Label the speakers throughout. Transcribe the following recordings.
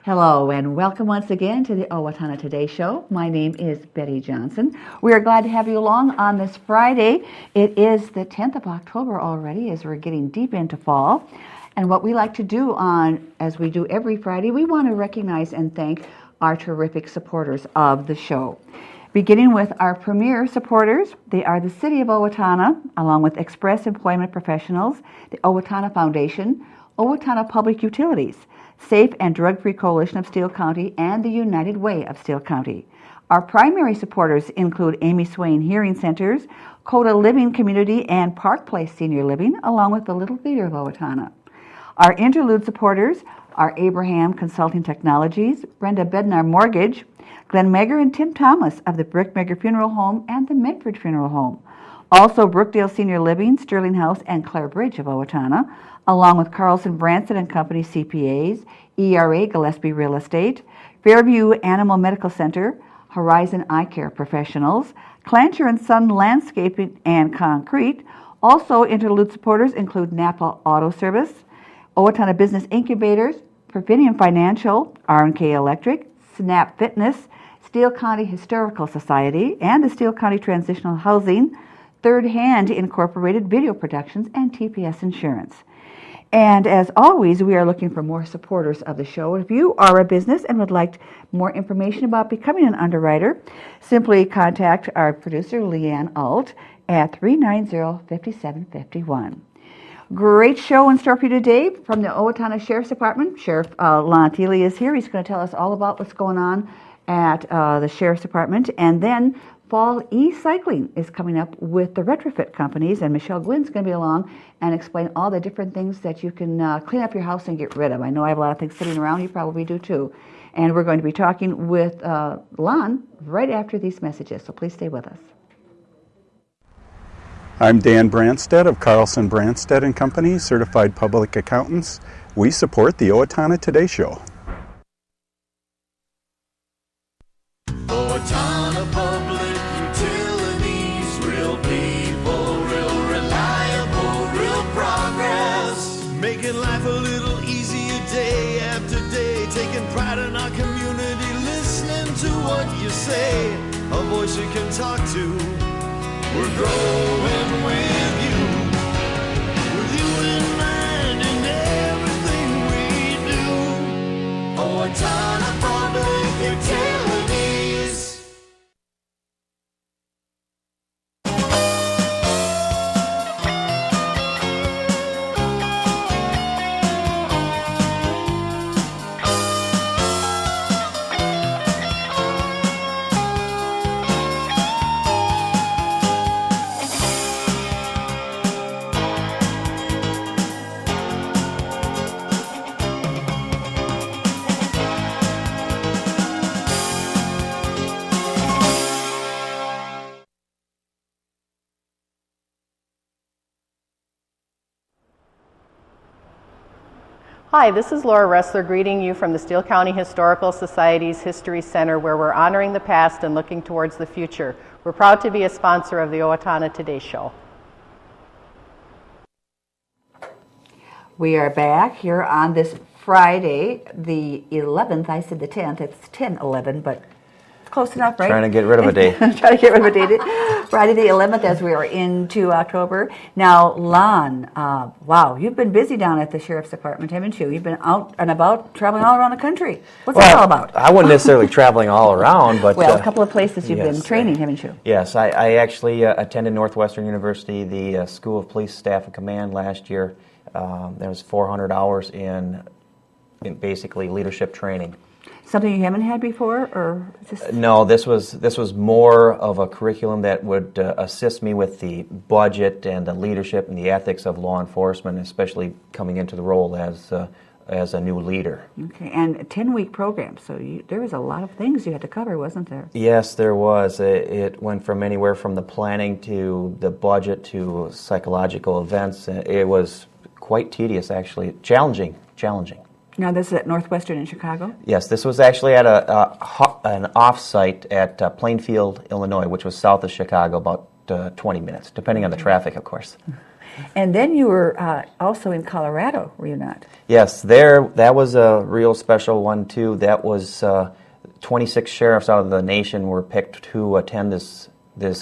Speaker 1: Hello and welcome once again to the Owatonna Today Show. My name is Betty Johnson. We are glad to have you along on this Friday. It is the 10th of October already as we're getting deep into fall. And what we like to do as we do every Friday, we want to recognize and thank our terrific supporters of the show. Beginning with our premier supporters, they are the City of Owatonna, along with Express Employment Professionals, the Owatonna Foundation, Owatonna Public Utilities, Safe and Drug-Free Coalition of Steele County, and the United Way of Steele County. Our primary supporters include Amy Swain Hearing Centers, Coda Living Community, and Park Place Senior Living, along with the Little Theater of Owatonna. Our interlude supporters are Abraham Consulting Technologies, Brenda Bednar Mortgage, Glenn Megger and Tim Thomas of the Brick Megger Funeral Home and the Medford Funeral Home. Also Brookdale Senior Living, Sterling House, and Clare Bridge of Owatonna, along with Carlson Branson and Company CPAs, ERA Gillespie Real Estate, Fairview Animal Medical Center, Horizon Eye Care Professionals, Clancher and Son Landscaping and Concrete. Also interlude supporters include Napa Auto Service, Owatonna Business Incubators, Perfinium Financial, R&K Electric, Snap Fitness, Steele County Historical Society, and the Steele County Transitional Housing, Third Hand Incorporated Video Productions, and TPS Insurance. And as always, we are looking for more supporters of the show. If you are a business and would like more information about becoming an underwriter, simply contact our producer, Leanne Alt, at 390-5751. Great show in store for you today from the Owatonna Sheriff's Department. Sheriff Lon Thiele is here. He's going to tell us all about what's going on at the Sheriff's Department. And then Fall e-cycling is coming up with the Retrofit Companies, and Michelle Gwin's going to be along and explain all the different things that you can clean up your house and get rid of. I know I have a lot of things sitting around. You probably do too. And we're going to be talking with Lon right after these messages, so please stay with us.
Speaker 2: I'm Dan Branstead of Carlson Branstead and Company, Certified Public Accountants. We support the Owatonna Today Show.
Speaker 3: Owatonna Public Utilities, real people, real reliable, real progress. Making life a little easier day after day, taking pride in our community, listening to what you say, a voice you can talk to. We're growing with you in mind in everything we do. Owatonna Public Utilities.
Speaker 4: Hi, this is Laura Ressler greeting you from the Steele County Historical Society's History Center, where we're honoring the past and looking towards the future. We're proud to be a sponsor of the Owatonna Today Show.
Speaker 1: We are back here on this Friday, the 11th. I said the 10th. It's 10/11, but it's close enough, right?
Speaker 5: Trying to get rid of a day.
Speaker 1: Trying to get rid of a day. Friday the 11th as we are into October. Now, Lon, wow, you've been busy down at the Sheriff's Department, haven't you? You've been out and about, traveling all around the country. What's that all about?
Speaker 5: I wasn't necessarily traveling all around, but...
Speaker 1: Well, a couple of places you've
Speaker 5: yes,
Speaker 1: been training, haven't you?
Speaker 5: Yes, I actually attended Northwestern University, the School of Police Staff and Command last year. There was 400 hours in basically leadership training.
Speaker 1: Something you haven't had before, or just...
Speaker 5: No, this was more of a curriculum that would assist me with the budget and the leadership and the ethics of law enforcement, especially coming into the role as a new leader.
Speaker 1: Okay, and a 10-week program, so there was a lot of things you had to cover, wasn't there?
Speaker 5: Yes, there was. It went from anywhere from the planning to the budget to psychological events. It was quite tedious, actually. Challenging.
Speaker 1: Now, this is at Northwestern in Chicago?
Speaker 5: Yes, this was actually at an off-site at Plainfield, Illinois, which was south of Chicago, about 20 minutes, depending on the traffic, of course.
Speaker 1: And then you were also in Colorado, were you not?
Speaker 5: Yes, that was a real special one too. That was 26 sheriffs out of the nation were picked to attend this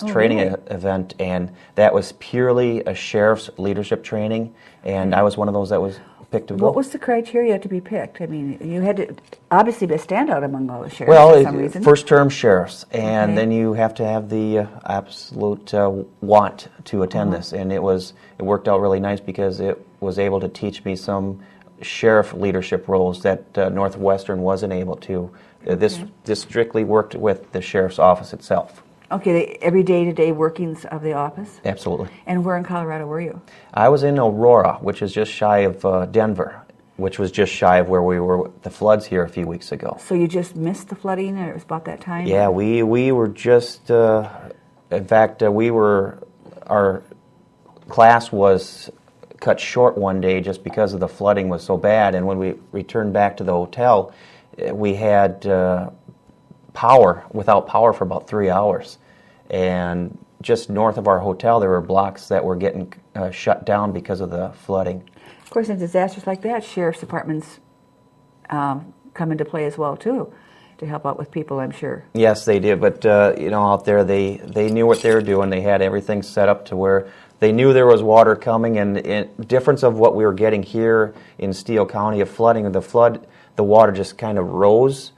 Speaker 5: training
Speaker 1: really?
Speaker 5: event, and that was purely a sheriff's leadership training, and I was one of those that was picked to go.
Speaker 1: What was the criteria to be picked? I mean, you had to obviously be a standout among all the sheriffs
Speaker 5: Well,
Speaker 1: for some reason.
Speaker 5: first-term sheriffs, and
Speaker 1: Okay.
Speaker 5: then you have to have the absolute want to attend this, and it worked out really nice because it was able to teach me some sheriff leadership roles that Northwestern wasn't able to. This strictly worked with the sheriff's office itself.
Speaker 1: Okay, the every day-to-day workings of the office?
Speaker 5: Absolutely.
Speaker 1: And where in Colorado were you?
Speaker 5: I was in Aurora, which is just shy of Denver, which was just shy of where we were with the floods here a few weeks ago.
Speaker 1: So you just missed the flooding, or it was about that time?
Speaker 5: Yeah, we were just, in fact, our class was cut short one day just because of the flooding was so bad, and when we returned back to the hotel, we had without power for about 3 hours. And just north of our hotel, there were blocks that were getting shut down because of the flooding.
Speaker 1: Of course, in disasters like that, sheriff's departments come into play as well, too, to help out with people, I'm sure.
Speaker 5: Yes, they did, but out there, they knew what they were doing. They had everything set up to where they knew there was water coming, and the difference of what we were getting here in Steele County of flooding, the water just kind of rose.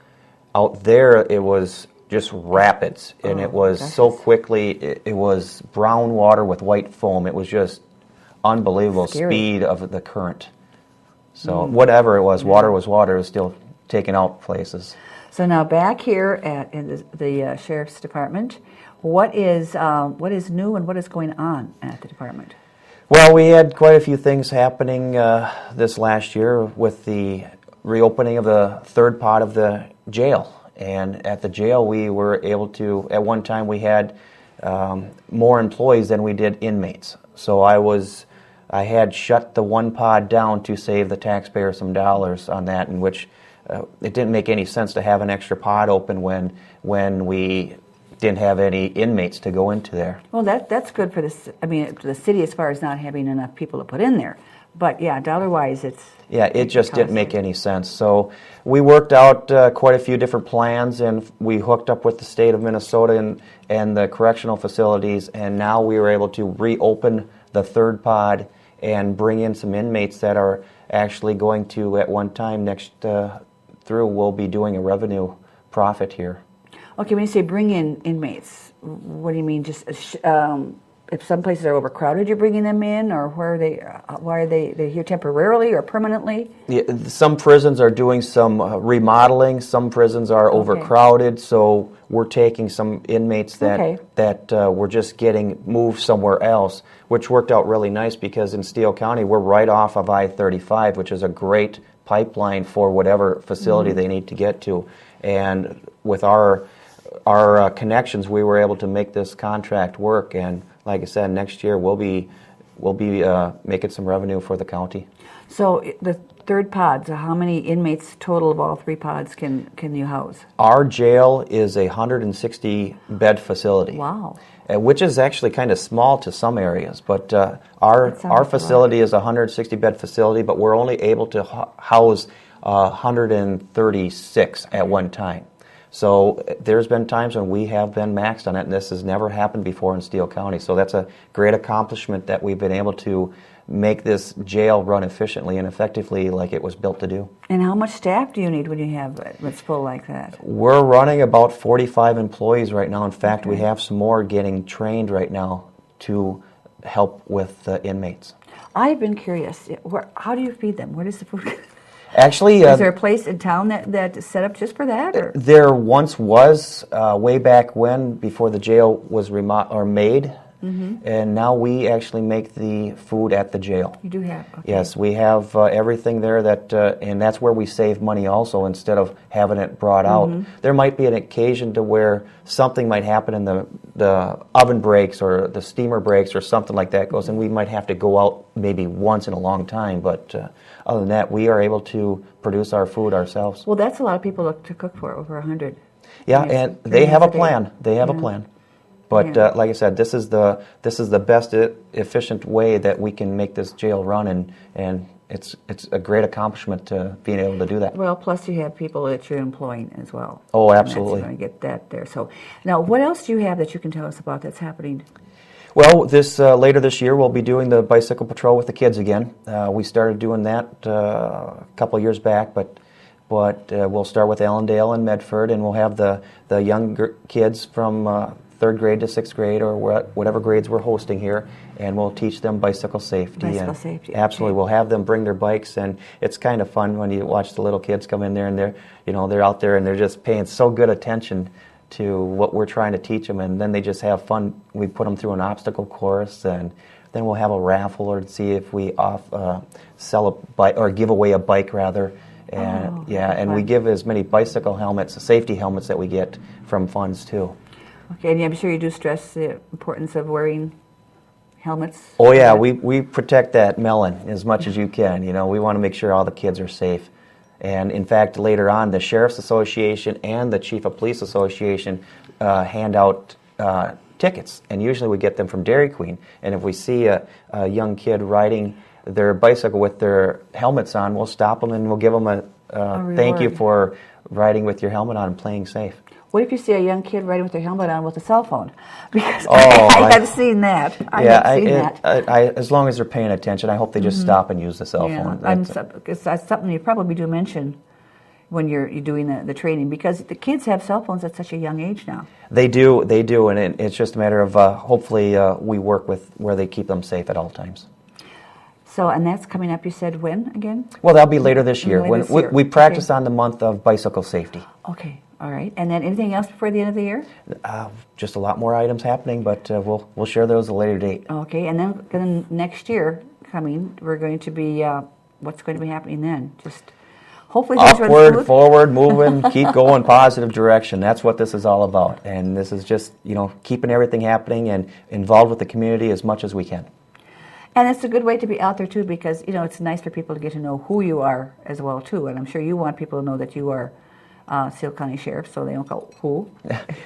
Speaker 5: Out there, it was just rapids, and it was so quickly, it was brown water with white foam. It was just unbelievable
Speaker 1: Scary.
Speaker 5: speed of the current. So whatever it was, water was water. It was still taking out places.
Speaker 1: So now back here in the sheriff's department, what is new and what is going on at the department?
Speaker 5: Well, we had quite a few things happening this last year with the reopening of the third pod of the jail. And at the jail, we were able to, at one time, we had more employees than we did inmates. So I had shut the one pod down to save the taxpayer some dollars on that, in which it didn't make any sense to have an extra pod open when we didn't have any inmates to go into there.
Speaker 1: Well, that's good for the city as far as not having enough people to put in there. But yeah, dollar-wise,
Speaker 5: it just didn't make any sense. So we worked out quite a few different plans, and we hooked up with the state of Minnesota and the correctional facilities, and now we were able to reopen the third pod and bring in some inmates that are actually going to, at one time next through, we'll be doing a revenue profit here.
Speaker 1: Okay, when you say bring in inmates, what do you mean? Just if some places are overcrowded, you're bringing them in, or where are they? Why are they here temporarily or permanently?
Speaker 5: Yeah, some prisons are doing some remodeling. Some prisons are overcrowded, so we're taking some inmates that we're just getting moved somewhere else, which worked out really nice because in Steele County we're right off of I-35, which is a great pipeline for whatever facility they need to get to, and with our connections, we were able to make this contract work. And like I said, next year we'll be making some revenue for the county.
Speaker 1: So the third pod, so how many inmates total of all three pods can you house?
Speaker 5: Our jail is a 160-bed facility.
Speaker 1: Wow.
Speaker 5: Which is actually kind of small to some areas, but our facility is a 160-bed facility, but we're only able to house 136 at one time. So there's been times when we have been maxed on it, and this has never happened before in Steele County. So that's a great accomplishment that we've been able to make this jail run efficiently and effectively like it was built to do.
Speaker 1: And how much staff do you need when you have it's full like that?
Speaker 5: We're running about 45 employees right now. In fact, we have some more getting trained right now to help with the inmates.
Speaker 1: I've been curious. How do you feed them? Where does the food?
Speaker 5: Actually,
Speaker 1: is there a place in town that is set up just for that? Or?
Speaker 5: There once was, way back when, before the jail was made, and now we actually make the food at the jail.
Speaker 1: You do have? Okay.
Speaker 5: Yes, we have everything there, and that's where we save money also instead of having it brought out. There might be an occasion to where something might happen in the oven breaks or the steamer breaks or something like that goes, and we might have to go out maybe once in a long time, but other than that, we are able to produce our food ourselves.
Speaker 1: Well, that's a lot of people to cook for, over 100.
Speaker 5: Yeah, and they have a plan. They have a plan. But
Speaker 1: Yeah.
Speaker 5: like I said, this is the best efficient way that we can make this jail run, and it's a great accomplishment to being able to do that.
Speaker 1: Well, plus you have people that you're employing as well.
Speaker 5: Oh,
Speaker 1: And
Speaker 5: absolutely.
Speaker 1: that's going to get that there. So now, what else do you have that you can tell us about that's happening?
Speaker 5: Well, later this year we'll be doing the bicycle patrol with the kids again. We started doing that a couple of years back, but we'll start with Allendale and Medford, and we'll have the younger kids from third grade to sixth grade, or whatever grades we're hosting here, and we'll teach them bicycle safety.
Speaker 1: Bicycle safety,
Speaker 5: Absolutely,
Speaker 1: okay.
Speaker 5: we'll have them bring their bikes, and it's kind of fun when you watch the little kids come in there, and they're out there and they're just paying so good attention to what we're trying to teach them, and then they just have fun. We put them through an obstacle course, and then we'll have a raffle or see if we sell a bike or give away a bike rather. And and we give as many bicycle helmets, safety helmets that we get from funds too.
Speaker 1: Okay, and I'm sure you do stress the importance of wearing helmets.
Speaker 5: Oh yeah, we protect that melon as much as you can. We want to make sure all the kids are safe. And in fact, later on, the Sheriff's Association and the Chief of Police Association hand out tickets, and usually we get them from Dairy Queen. And if we see a young kid riding their bicycle with their helmets on, we'll stop them and we'll give them a thank you
Speaker 1: reward.
Speaker 5: for riding with your helmet on and playing safe.
Speaker 1: What if you see a young kid riding with their helmet on with a cell phone? Because
Speaker 5: Oh,
Speaker 1: I have seen that. I have seen that.
Speaker 5: As long as they're paying attention, I hope they just stop and use the cell phone.
Speaker 1: Because that's something you probably do mention when you're doing the training, because the kids have cell phones at such a young age now.
Speaker 5: They do, and it's just a matter of hopefully we work with where they keep them safe at all times.
Speaker 1: So, and that's coming up, you said, when again?
Speaker 5: Well, that'll be later this year.
Speaker 1: Later this year.
Speaker 5: We practice
Speaker 1: Okay.
Speaker 5: on the month of bicycle safety.
Speaker 1: Okay, all right. And then anything else before the end of the year?
Speaker 5: Just a lot more items happening, but we'll share those at a later date.
Speaker 1: Okay, and then next year coming, we're going to be, what's going to be happening then? Just hopefully things run
Speaker 5: Upward,
Speaker 1: smooth.
Speaker 5: forward, moving, keep going, positive direction. That's what this is all about. And this is just, keeping everything happening and involved with the community as much as we can.
Speaker 1: And it's a good way to be out there too, because it's nice for people to get to know who you are as well too. And I'm sure you want people to know that you are Steele County Sheriff, so they don't go who.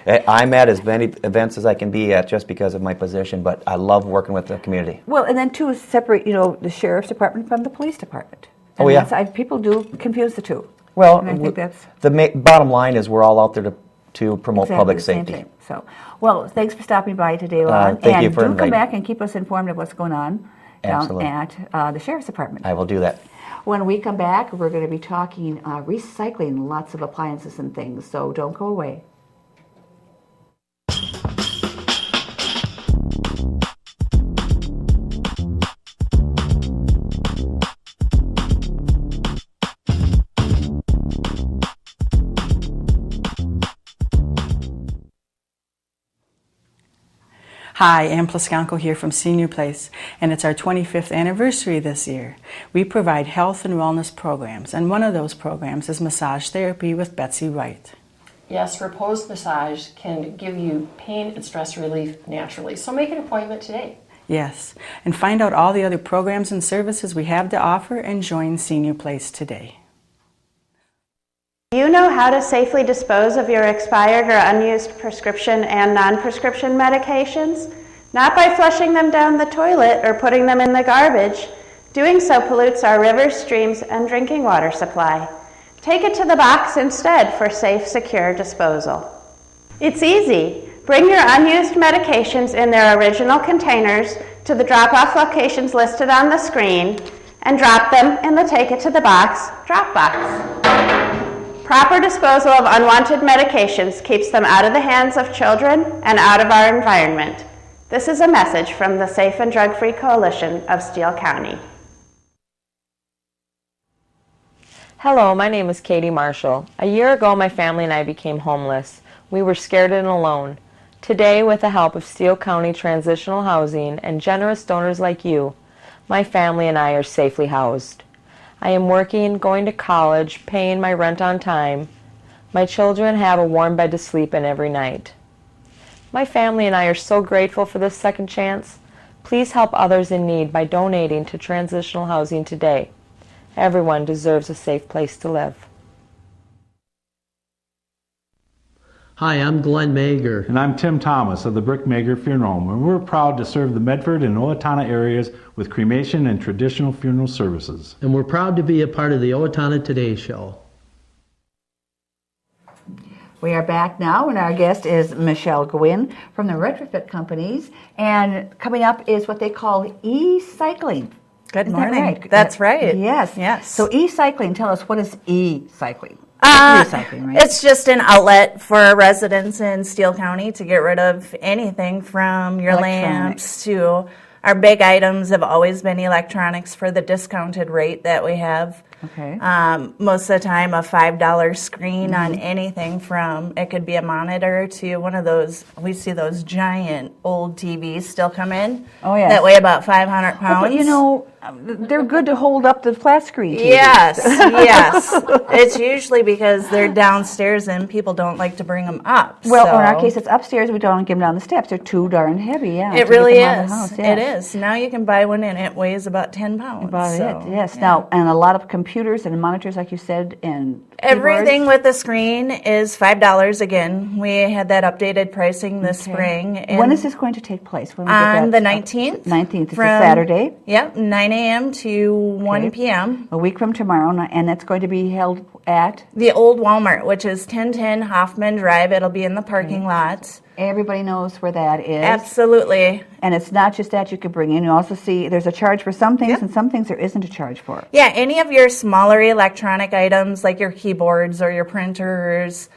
Speaker 5: I'm at as many events as I can be at just because of my position, but I love working with the community.
Speaker 1: Well, and then too, separate the sheriff's department from the police department. And
Speaker 5: Oh, yeah.
Speaker 1: people do confuse the two.
Speaker 5: Well,
Speaker 1: and I think that's
Speaker 5: the bottom line is we're all out there to promote
Speaker 1: exactly
Speaker 5: public
Speaker 1: the same
Speaker 5: safety.
Speaker 1: thing. So, well, thanks for stopping by today, Lon.
Speaker 5: Thank you
Speaker 1: and
Speaker 5: for
Speaker 1: do come
Speaker 5: inviting.
Speaker 1: back and keep us informed of what's going on down
Speaker 5: Absolutely.
Speaker 1: at the sheriff's department.
Speaker 5: I will do that.
Speaker 1: When we come back, we're going to be talking recycling lots of appliances and things, so don't go away.
Speaker 6: Hi, Ann Plaskanko here from Senior Place, and it's our 25th anniversary this year. We provide health and wellness programs, and one of those programs is massage therapy with Betsy Wright.
Speaker 7: Yes, Repose Massage can give you pain and stress relief naturally, so make an appointment today.
Speaker 6: Yes, and find out all the other programs and services we have to offer and join Senior Place today.
Speaker 8: Do you know how to safely dispose of your expired or unused prescription and non-prescription medications? Not by flushing them down the toilet or putting them in the garbage. Doing so pollutes our rivers, streams, and drinking water supply. Take it to the box instead for safe, secure disposal. It's easy. Bring your unused medications in their original containers to the drop-off locations listed on the screen and drop them in the Take It to the Box drop box. Proper disposal of unwanted medications keeps them out of the hands of children and out of our environment. This is a message from the Safe and Drug-Free Coalition of Steele County.
Speaker 9: Hello, my name is Katie Marshall. A year ago, my family and I became homeless. We were scared and alone. Today, with the help of Steele County Transitional Housing and generous donors like you, my family and I are safely housed. I am working, going to college, paying my rent on time. My children have a warm bed to sleep in every night. My family and I are so grateful for this second chance. Please help others in need by donating to transitional housing today. Everyone deserves a safe place to live.
Speaker 10: Hi, I'm Glenn Mager.
Speaker 11: And I'm Tim Thomas of the Brick Mager Funeral Home, and we're proud to serve the Medford and Owatonna areas with cremation and traditional funeral services.
Speaker 10: And we're proud to be a part of the Owatonna Today Show.
Speaker 1: We are back now, and our guest is Michelle Gwin from the Retrofit Companies. And coming up is what they call e-cycling.
Speaker 12: Good
Speaker 1: Is
Speaker 12: morning.
Speaker 1: that right?
Speaker 12: That's right.
Speaker 1: Yes.
Speaker 12: Yes.
Speaker 1: So e-cycling, tell us, what is e-cycling? Recycling, right?
Speaker 12: It's just an outlet for residents in Steele County to get rid of anything from your lamps to our big items have always been electronics for the discounted rate that we have.
Speaker 1: Okay.
Speaker 12: Most of the time, a $5 screen on anything from, it could be a monitor to one of those, we see those giant old TVs still come in.
Speaker 1: Oh, yes.
Speaker 12: That weigh about 500 pounds.
Speaker 1: But you know, they're good to hold up the flat screen TV.
Speaker 12: Yes, yes. It's usually because they're downstairs and people don't like to bring them up.
Speaker 1: Well,
Speaker 12: so.
Speaker 1: in our case, it's upstairs. We don't get them down the steps. They're too darn heavy, yeah.
Speaker 12: It
Speaker 1: to
Speaker 12: really
Speaker 1: get them out of
Speaker 12: is.
Speaker 1: the house,
Speaker 12: It
Speaker 1: yes.
Speaker 12: is. Now you can buy one and it weighs about 10 pounds.
Speaker 1: About
Speaker 12: so,
Speaker 1: it, yes.
Speaker 12: yeah.
Speaker 1: Now, and a lot of computers and monitors, like you said, and
Speaker 12: Everything
Speaker 1: keyboards.
Speaker 12: with the screen is $5 again. We had that updated pricing this spring. And
Speaker 1: when is this going to take place? When we
Speaker 12: on
Speaker 1: get
Speaker 12: the
Speaker 1: that
Speaker 12: 19th.
Speaker 1: 19th, it's a
Speaker 12: from-
Speaker 1: Saturday.
Speaker 12: Yep, 9 a.m. to 1
Speaker 1: Okay.
Speaker 12: p.m.
Speaker 1: A week from tomorrow, and it's going to be held at?
Speaker 12: The old Walmart, which is 1010 Hoffman Drive. It'll be in the parking lot.
Speaker 1: Everybody knows where that is.
Speaker 12: Absolutely.
Speaker 1: And it's not just that you can bring in. You also see there's a charge for some things, and some things there isn't a charge for.
Speaker 12: Yeah, any of your smaller electronic items like your keyboards or your printers,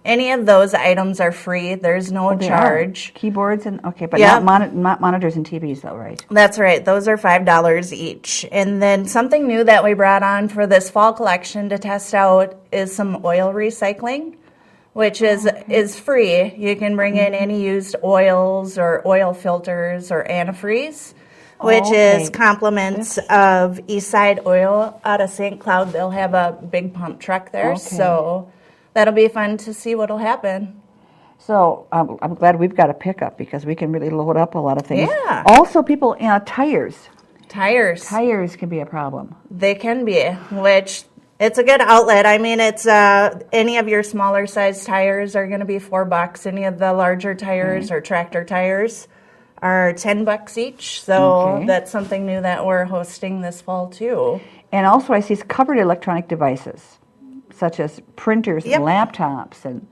Speaker 12: any of those items are free. There's no
Speaker 1: They
Speaker 12: charge.
Speaker 1: are. Keyboards and but
Speaker 12: Yep.
Speaker 1: not monitors and TVs though, right?
Speaker 12: That's right. Those are $5 each. And then something new that we brought on for this fall collection to test out is some oil recycling, which is free. You can bring in any used oils or oil filters or antifreeze, which is compliments of Eastside Oil out of St. Cloud. They'll have a big pump truck there, so that'll be fun to see what'll happen.
Speaker 1: So I'm glad we've got a pickup because we can really load up a lot of things.
Speaker 12: Yeah.
Speaker 1: Also, people, tires.
Speaker 12: Tires.
Speaker 1: Tires can be a problem.
Speaker 12: They can be, which it's a good outlet. I mean, it's any of your smaller size tires are going to be $4. Any of the larger tires or tractor tires are $10 each. So that's something new that we're hosting this fall too.
Speaker 1: And also, I see covered electronic devices, such as printers and laptops and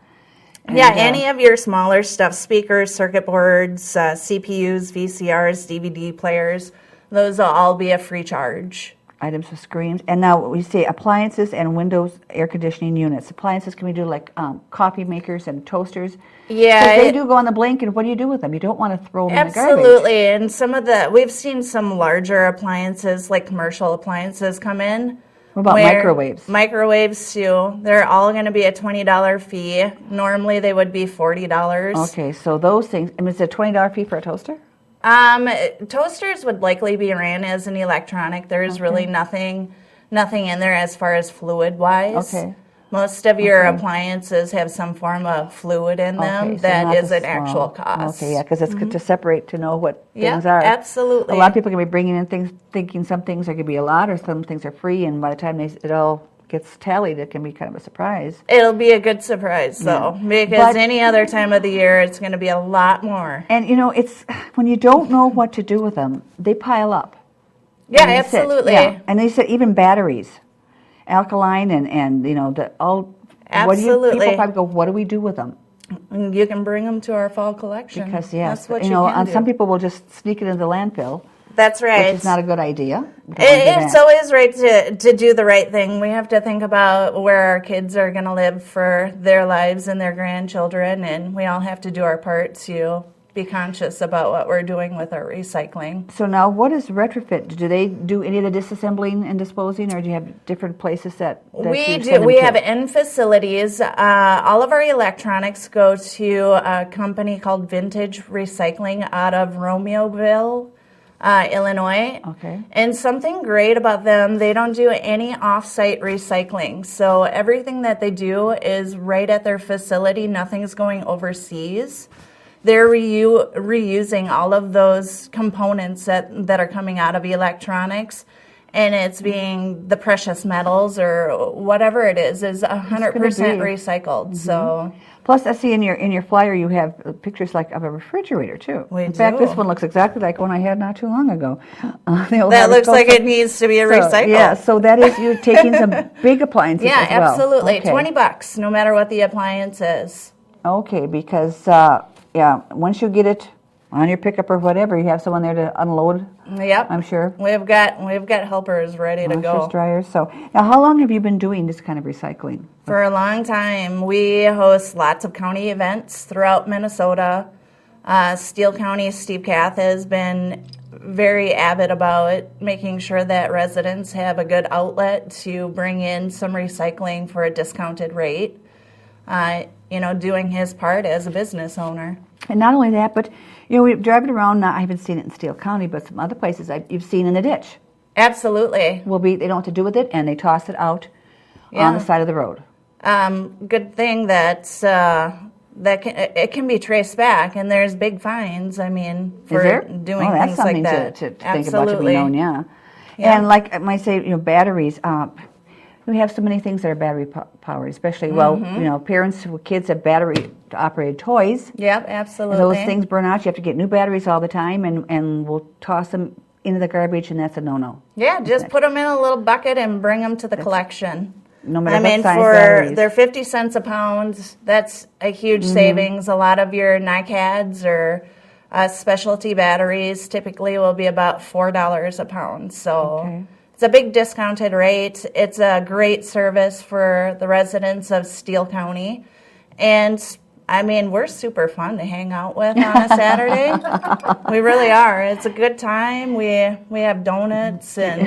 Speaker 12: any of your smaller stuff, speakers, circuit boards, CPUs, VCRs, DVD players, those will all be a free charge.
Speaker 1: Items with screens. And now we say appliances and Windows air conditioning units. Appliances can we do like coffee makers and toasters?
Speaker 12: Yeah.
Speaker 1: They do go on the blink, and what do you do with them? You don't want to throw them in the garbage.
Speaker 12: Absolutely. And we've seen some larger appliances, like commercial appliances, come in.
Speaker 1: What about microwaves?
Speaker 12: Microwaves too. They're all going to be a $20 fee. Normally they would be $40.
Speaker 1: Okay, so those things, is it a $20 fee for a toaster?
Speaker 12: Toasters would likely be ran as an electronic. There's really nothing in there as far as fluid-wise.
Speaker 1: Okay.
Speaker 12: Most of your appliances have some form of fluid in them
Speaker 1: so
Speaker 12: that
Speaker 1: not
Speaker 12: is
Speaker 1: the
Speaker 12: an actual cost.
Speaker 1: Okay, yeah, because it's good to separate to know what things
Speaker 12: Yeah,
Speaker 1: are.
Speaker 12: absolutely.
Speaker 1: A lot of people can be bringing in things, thinking some things are going to be a lot or some things are free, and by the time it all gets tallied, it can be kind of a surprise.
Speaker 12: It'll be a good surprise, though, because any other time of the year, it's going to be a lot more.
Speaker 1: And, it's when you don't know what to do with them, they pile up.
Speaker 12: Yeah,
Speaker 1: And they sit.
Speaker 12: absolutely.
Speaker 1: Yeah. And they said even batteries, alkaline and
Speaker 12: Absolutely.
Speaker 1: People probably go, what do we do with them?
Speaker 12: You can bring them to our fall collection.
Speaker 1: Because, yes,
Speaker 12: that's what you can do.
Speaker 1: some people will just sneak it into the landfill.
Speaker 12: That's right.
Speaker 1: Which is not a good idea.
Speaker 12: It's always right to do the right thing. We have to think about where our kids are going to live for their lives and their grandchildren, and we all have to do our part to be conscious about what we're doing with our recycling.
Speaker 1: So now, what is Retrofit? Do they do any of the disassembling and disposing, or do you have different places that
Speaker 12: we
Speaker 1: you
Speaker 12: do?
Speaker 1: send them
Speaker 12: We
Speaker 1: to?
Speaker 12: have in facilities. All of our electronics go to a company called Vintage Recycling out of Romeoville, Illinois.
Speaker 1: Okay.
Speaker 12: And something great about them, they don't do any off-site recycling. So everything that they do is right at their facility. Nothing's going overseas. They're reusing all of those components that are coming out of electronics, and it's being the precious metals or whatever it is 100% recycled. So
Speaker 1: plus, I see in your flyer you have pictures like of a refrigerator too. In fact, this one looks exactly like one I had not too long ago.
Speaker 12: That looks like it needs to be recycled.
Speaker 1: Yeah, so that is you're taking some big appliances as well.
Speaker 12: Absolutely.
Speaker 1: Okay.
Speaker 12: $20, no matter what the appliance is.
Speaker 1: Okay, because once you get it on your pickup or whatever, you have someone there to unload.
Speaker 12: Yep,
Speaker 1: I'm sure.
Speaker 12: We've got helpers ready to go.
Speaker 1: Dryers. So now, how long have you been doing this kind of recycling?
Speaker 12: For a long time. We host lots of county events throughout Minnesota. Steele County, Steve Kath has been very avid about making sure that residents have a good outlet to bring in some recycling for a discounted rate. Doing his part as a business owner.
Speaker 1: And not only that, but we drive it around. I haven't seen it in Steele County, but some other places you've seen in the ditch.
Speaker 12: Absolutely.
Speaker 1: They don't know what to do with it, and they toss it out on the side of the road.
Speaker 12: Good thing that it can be traced back, and there's big fines. I mean, for doing things like that.
Speaker 1: To think about to be known, yeah. And like I might say, batteries. We have so many things that are battery powered, especially parents with kids have battery operated toys.
Speaker 12: Yep, absolutely.
Speaker 1: And those things burn out. You have to get new batteries all the time, and we'll toss them into the garbage, and that's a no-no.
Speaker 12: Yeah, just put them in a little bucket and bring them to the collection.
Speaker 1: No matter what size batteries.
Speaker 12: They're 50 cents a pound. That's a huge savings. A lot of your NiCads or specialty batteries typically will be about $4 a pound. So it's a big discounted rate. It's a great service for the residents of Steele County. And we're super fun to hang out with on a Saturday. We really are. It's a good time. We have donuts and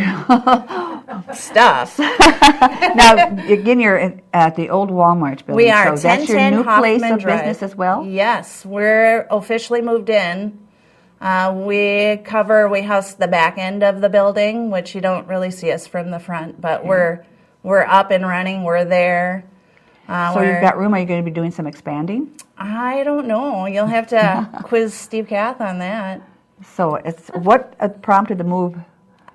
Speaker 12: stuff.
Speaker 1: Now, again, you're at the old Walmart building.
Speaker 12: We are.
Speaker 1: So that's your new place of business as well?
Speaker 12: Yes. We're officially moved in. We house the back end of the building, which you don't really see us from the front, but we're up and running. We're there.
Speaker 1: So you've got room. Are you going to be doing some expanding?
Speaker 12: I don't know. You'll have to quiz Steve Kath on that.
Speaker 1: So it's what prompted the move?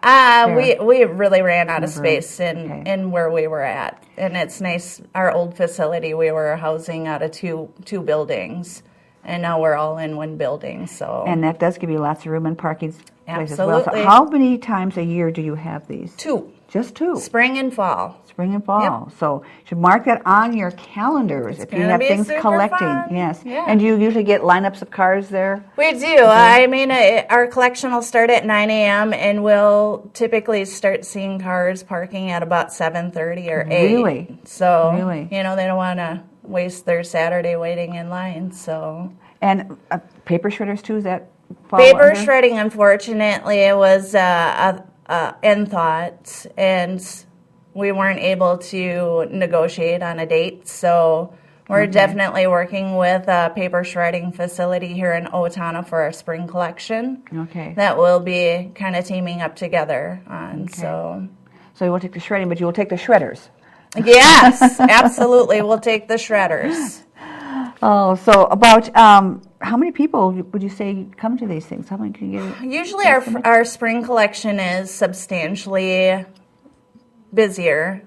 Speaker 12: We really ran out of space in where we were at, and it's nice. Our old facility, we were housing out of two buildings, and now we're all in one building. So
Speaker 1: and that does give you lots of room and parking places as well.
Speaker 12: Absolutely.
Speaker 1: So how many times a year do you have these?
Speaker 12: 2.
Speaker 1: Just 2.
Speaker 12: Spring and fall.
Speaker 1: Spring and fall. Yep. So you should mark that on your calendars if you have things collecting.
Speaker 12: Fun.
Speaker 1: Yes.
Speaker 12: Yeah.
Speaker 1: And do you usually get lineups of cars there?
Speaker 12: We do. Our collection will start at 9 a.m. and we'll typically start seeing cars parking at about 7:30 or 8.
Speaker 1: Really?
Speaker 12: So, they don't want to waste their Saturday waiting in line. So.
Speaker 1: And paper shredders too, is that fall
Speaker 12: Paper
Speaker 1: under?
Speaker 12: shredding, unfortunately, it was end thought, and we weren't able to negotiate on a date, so we're definitely working with a paper shredding facility here in Owatonna for our spring collection.
Speaker 1: Okay.
Speaker 12: That will be kind of teaming up together on,
Speaker 1: So you won't take the shredding, but you will take the shredders.
Speaker 12: Yes, absolutely. We'll take the shredders.
Speaker 1: Oh, so about how many people would you say come to these things? How many can you get?
Speaker 12: Usually our spring collection is substantially busier,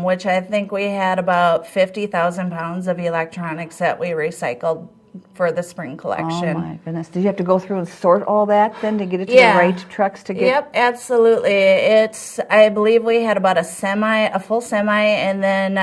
Speaker 12: which I think we had about 50,000 pounds of electronics that we recycled for the spring collection.
Speaker 1: Oh my goodness. Did you have to go through and sort all that then to get it to the right trucks to get?
Speaker 12: Yep, absolutely. I believe we had about a full semi, and then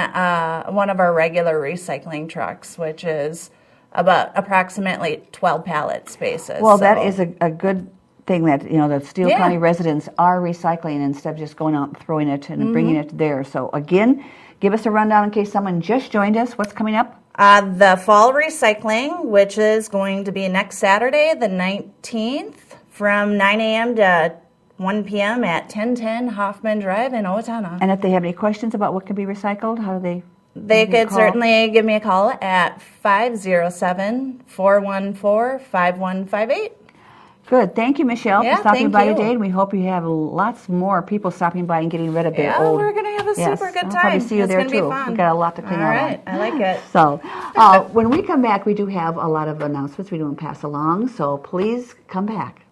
Speaker 12: one of our regular recycling trucks, which is about approximately 12 pallet spaces.
Speaker 1: Well, that is a good thing that, the Steele County residents are recycling instead of just going out and throwing it and bringing it there. So again, give us a rundown in case someone just joined us. What's coming up?
Speaker 12: The fall recycling, which is going to be next Saturday, the 19th, from 9 a.m. to 1 p.m. at 1010 Hoffman Drive in Owatonna.
Speaker 1: And if they have any questions about what can be recycled, how do they?
Speaker 12: They could certainly give me a call at 507-414-5158.
Speaker 1: Good. Thank you, Michelle, for stopping by
Speaker 12: you.
Speaker 1: today. And we hope you have lots more people stopping by and getting rid of their old.
Speaker 12: Yeah, we're going to have a super good time.
Speaker 1: I'll probably see you there, too.
Speaker 12: Fun.
Speaker 1: We've got a lot to clean up.
Speaker 12: All right. I like it.
Speaker 1: So when we come back, we do have a lot of announcements we want to pass along. So please come back.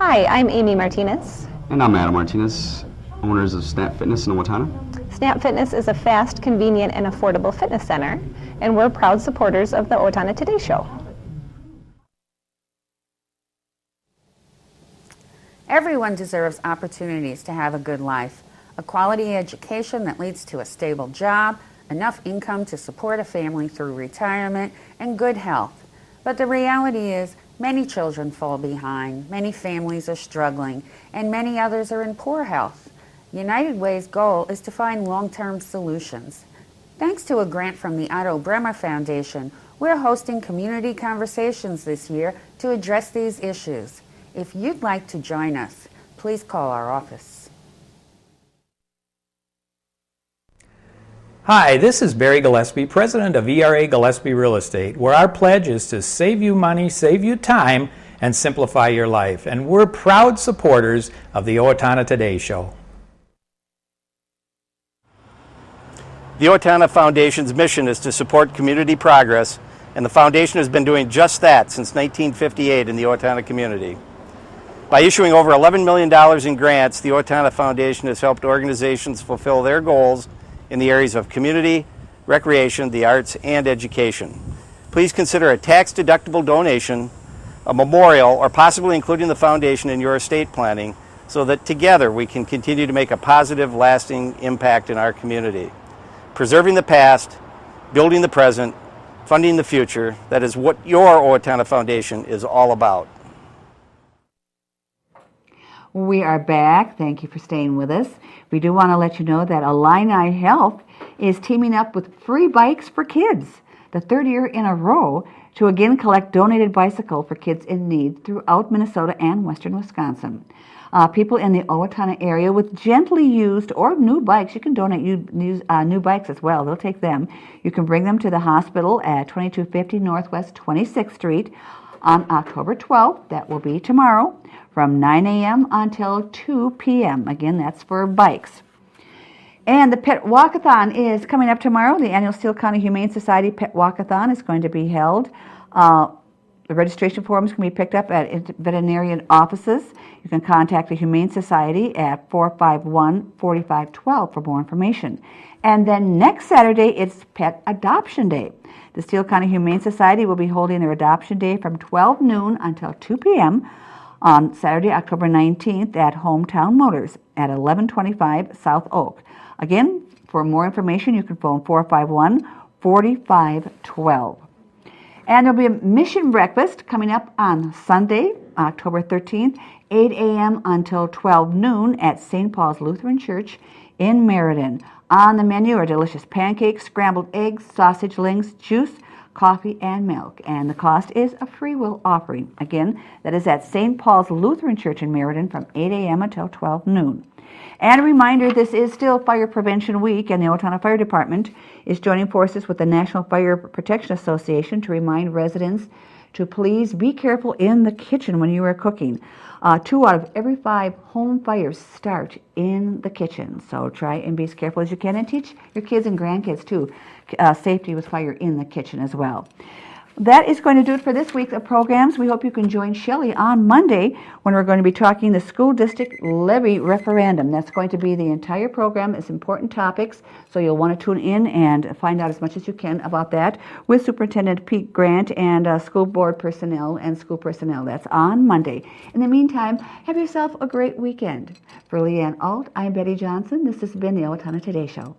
Speaker 13: Hi, I'm Amy Martinez.
Speaker 14: And I'm Adam Martinez, owners of Snap Fitness in Owatonna.
Speaker 13: Snap Fitness is a fast, convenient, and affordable fitness center, and we're proud supporters of the Owatonna Today Show.
Speaker 15: Everyone deserves opportunities to have a good life, a quality education that leads to a stable job, enough income to support a family through retirement, and good health. But the reality is, many children fall behind, many families are struggling, and many others are in poor health. United Way's goal is to find long-term solutions. Thanks to a grant from the Otto Bremer Foundation, we're hosting community conversations this year to address these issues. If you'd like to join us, please call our office.
Speaker 16: Hi, this is Barry Gillespie, president of ERA Gillespie Real Estate, where our pledge is to save you money, save you time, and simplify your life. And we're proud supporters of the Owatonna Today Show.
Speaker 17: The Owatonna Foundation's mission is to support community progress, and the foundation has been doing just that since 1958 in the Owatonna community. By issuing over $11 million in grants, the Owatonna Foundation has helped organizations fulfill their goals in the areas of community, recreation, the arts, and education. Please consider a tax-deductible donation, a memorial, or possibly including the foundation in your estate planning so that together we can continue to make a positive, lasting impact in our community. Preserving the past, building the present, funding the future, that is what your Owatonna Foundation is all about.
Speaker 1: We are back. Thank you for staying with us. We do want to let you know that Illini Health is teaming up with Free Bikes for Kids, the third year in a row, to again collect donated bicycles for kids in need throughout Minnesota and western Wisconsin. People in the Owatonna area with gently used or new bikes, you can donate new bikes as well. They'll take them. You can bring them to the hospital at 2250 Northwest 26th Street on October 12th. That will be tomorrow, from 9 a.m. until 2 p.m. Again, that's for bikes. And the Pet Walkathon is coming up tomorrow. The annual Steele County Humane Society Pet Walkathon is going to be held. The registration forms can be picked up at veterinarian offices. You can contact the Humane Society at 451-4512 for more information. And then next Saturday, it's Pet Adoption Day. The Steele County Humane Society will be holding their Adoption Day from 12 noon until 2 p.m. on Saturday, October 19th at Hometown Motors at 1125 South Oak. Again, for more information, you can phone 451-4512. And there'll be a mission breakfast coming up on Sunday, October 13th, 8 a.m. until 12 noon at St. Paul's Lutheran Church in Meriden. On the menu are delicious pancakes, scrambled eggs, sausage links, juice, coffee, and milk. And the cost is a free will offering. Again, that is at St. Paul's Lutheran Church in Meriden from 8 a.m. until 12 noon. And a reminder, this is still Fire Prevention Week, and the Owatonna Fire Department is joining forces with the National Fire Protection Association to remind residents to please be careful in the kitchen when you are cooking. 2 out of every 5 home fires start in the kitchen, so try and be as careful as you can, and teach your kids and grandkids too safety with fire in the kitchen as well. That is going to do it for this week of programs. We hope you can join Shelley on Monday when we're going to be talking the school district levy referendum. That's going to be the entire program. It's important topics, so you'll want to tune in and find out as much as you can about that with Superintendent Pete Grant and school board personnel and school personnel. That's on Monday. In the meantime, have yourself a great weekend. For Leanne Alt, I'm Betty Johnson. This has been the Owatonna Today Show.